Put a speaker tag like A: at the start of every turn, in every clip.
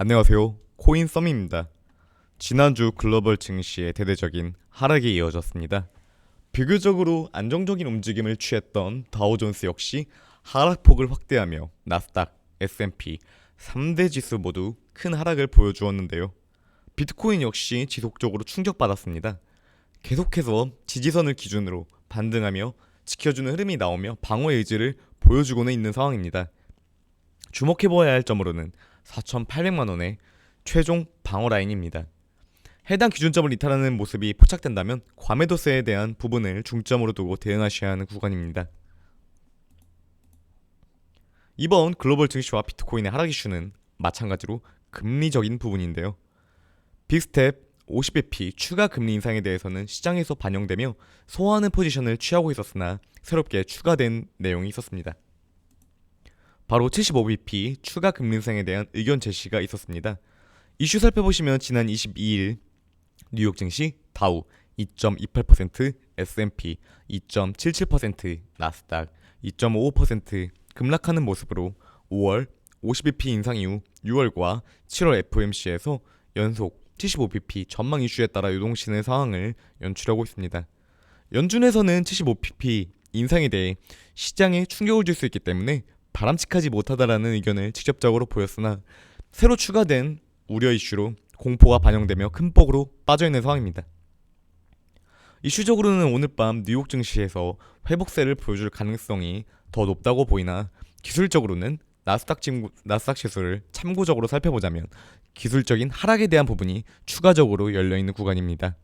A: 안녕하세요. 코인썸입니다. 지난주 글로벌 증시의 대대적인 하락이 이어졌습니다. 비교적으로 안정적인 움직임을 취했던 다우존스 역시 하락폭을 확대하며 나스닥, S&P 3대 지수 모두 큰 하락을 보여주었는데요. 비트코인 역시 지속적으로 충격받았습니다. 계속해서 지지선을 기준으로 반등하며 지켜주는 흐름이 나오며 방어 의지를 보여주고는 있는 상황입니다. 주목해보아야 할 점으로는 4,800만원의 최종 방어 라인입니다. 해당 기준점을 이탈하는 모습이 포착된다면 과매도세에 대한 부분을 중점으로 두고 대응하셔야 하는 구간입니다. 이번 글로벌 증시와 비트코인의 하락 이슈는 마찬가지로 금리적인 부분인데요. 빅스텝 50bp 추가 금리 인상에 대해서는 시장에서 반영되며 소화하는 포지션을 취하고 있었으나 새롭게 추가된 내용이 있었습니다. 바로 75bp 추가 금리 인상에 대한 의견 제시가 있었습니다. 이슈 살펴보시면 지난 22일 뉴욕 증시 다우 2.28%, S&P 2.77%, 나스닥 2.55% 급락하는 모습으로 5월 50bp 인상 이후 6월과 7월 FOMC에서 연속 75bp 전망 이슈에 따라 요동치는 상황을 연출하고 있습니다. 연준에서는 75bp 인상에 대해 시장에 충격을 줄 수 있기 때문에 바람직하지 못하다라는 의견을 직접적으로 보였으나 새로 추가된 우려 이슈로 공포가 반영되며 큰 폭으로 빠져있는 상황입니다. 이슈적으로는 오늘 밤 뉴욕 증시에서 회복세를 보여줄 가능성이 더 높다고 보이나 기술적으로는 나스닥 지수를 참고적으로 살펴보자면 기술적인 하락에 대한 부분이 추가적으로 열려있는 구간입니다.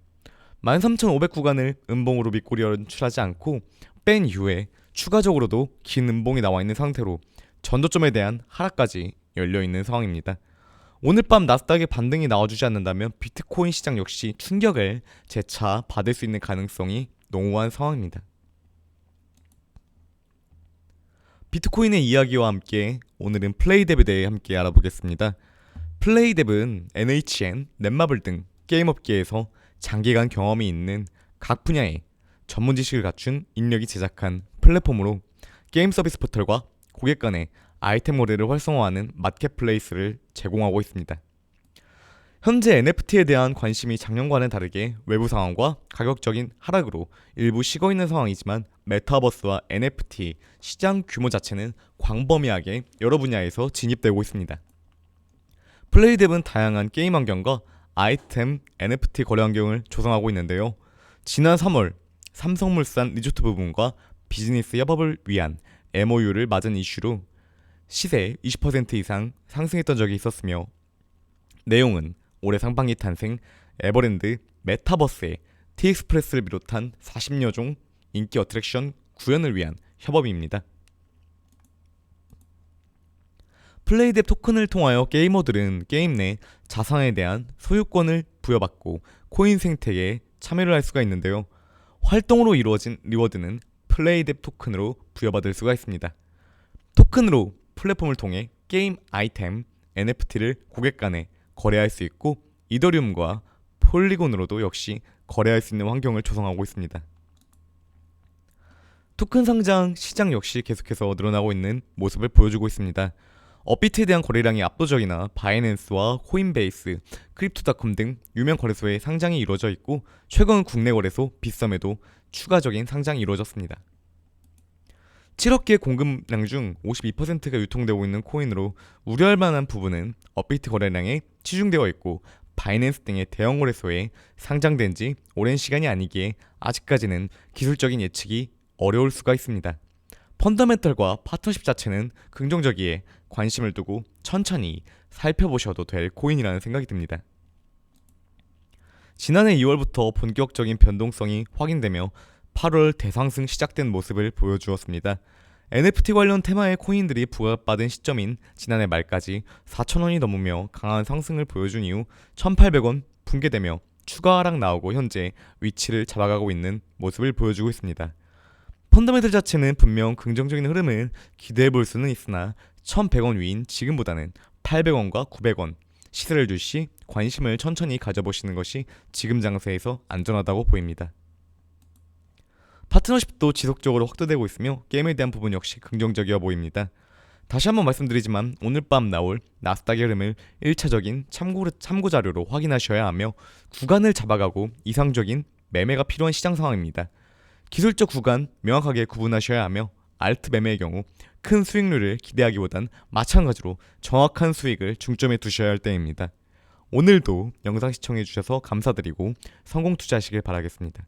A: 13,500 구간을 음봉으로 밑꼬리 연출하지 않고 뺀 이후에 추가적으로도 긴 음봉이 나와 있는 상태로 전저점에 대한 하락까지 열려있는 상황입니다. 오늘 밤 나스닥의 반등이 나와주지 않는다면 비트코인 시장 역시 충격을 재차 받을 수 있는 가능성이 농후한 상황입니다. 비트코인의 이야기와 함께 오늘은 플레이뎁에 대해 함께 알아보겠습니다. 플레이뎁은 NHN, 넷마블 등 게임업계에서 장기간 경험이 있는 각 분야의 전문 지식을 갖춘 인력이 제작한 플랫폼으로 게임 서비스 포털과 고객 간의 아이템 거래를 활성화하는 마켓플레이스를 제공하고 있습니다. 현재 NFT에 대한 관심이 작년과는 다르게 외부 상황과 가격적인 하락으로 일부 식어있는 상황이지만 메타버스와 NFT 시장 규모 자체는 광범위하게 여러 분야에서 진입되고 있습니다. 플레이뎁은 다양한 게임 환경과 아이템, NFT 거래 환경을 조성하고 있는데요. 지난 3월 삼성물산 리조트 부분과 비즈니스 협업을 위한 MOU를 맞은 이슈로 시세 20% 이상 상승했던 적이 있었으며 내용은 올해 상반기 탄생 에버랜드 메타버스의 티익스프레스를 비롯한 40여 종 인기 어트랙션 구현을 위한 협업입니다. 플레이뎁 토큰을 통하여 게이머들은 게임 내 자산에 대한 소유권을 부여받고 코인 생태계에 참여를 할 수가 있는데요. 활동으로 이루어진 리워드는 플레이뎁 토큰으로 부여받을 수가 있습니다. 토큰으로 플랫폼을 통해 게임 아이템, NFT를 고객 간에 거래할 수 있고 이더리움과 폴리곤으로도 역시 거래할 수 있는 환경을 조성하고 있습니다. 토큰 상장 시장 역시 계속해서 늘어나고 있는 모습을 보여주고 있습니다. 업비트에 대한 거래량이 압도적이나 바이낸스와 코인베이스, 크립토닷컴 등 유명 거래소에 상장이 이루어져 있고 최근 국내 거래소 빗썸에도 추가적인 상장이 이루어졌습니다. 7억 개 공급량 중 52%가 유통되고 있는 코인으로 우려할 만한 부분은 업비트 거래량에 치중되어 있고 바이낸스 등의 대형 거래소에 상장된 지 오랜 시간이 아니기에 아직까지는 기술적인 예측이 어려울 수가 있습니다. 펀더멘털과 파트너십 자체는 긍정적이에 관심을 두고 천천히 살펴보셔도 될 코인이라는 생각이 듭니다. 지난해 2월부터 본격적인 변동성이 확인되며 8월 대상승 시작된 모습을 보여주었습니다. NFT 관련 테마의 코인들이 부각받은 시점인 지난해 말까지 4,000원이 넘으며 강한 상승을 보여준 이후 1,800원 붕괴되며 추가 하락 나오고 현재 위치를 잡아가고 있는 모습을 보여주고 있습니다. 펀더멘털 자체는 분명 긍정적인 흐름을 기대해볼 수는 있으나 1,100원 위인 지금보다는 800원과 900원 시세를 둘 시 관심을 천천히 가져보시는 것이 지금 장세에서 안전하다고 보입니다. 파트너십도 지속적으로 확대되고 있으며 게임에 대한 부분 역시 긍정적이어 보입니다. 다시 한번 말씀드리지만 오늘 밤 나올 나스닥의 흐름을 1차적인 참고 자료로 확인하셔야 하며 구간을 잡아가고 이상적인 매매가 필요한 시장 상황입니다. 기술적 구간 명확하게 구분하셔야 하며 알트 매매의 경우 큰 수익률을 기대하기보단 마찬가지로 정확한 수익을 중점에 두셔야 할 때입니다. 오늘도 영상 시청해주셔서 감사드리고 성공 투자하시길 바라겠습니다.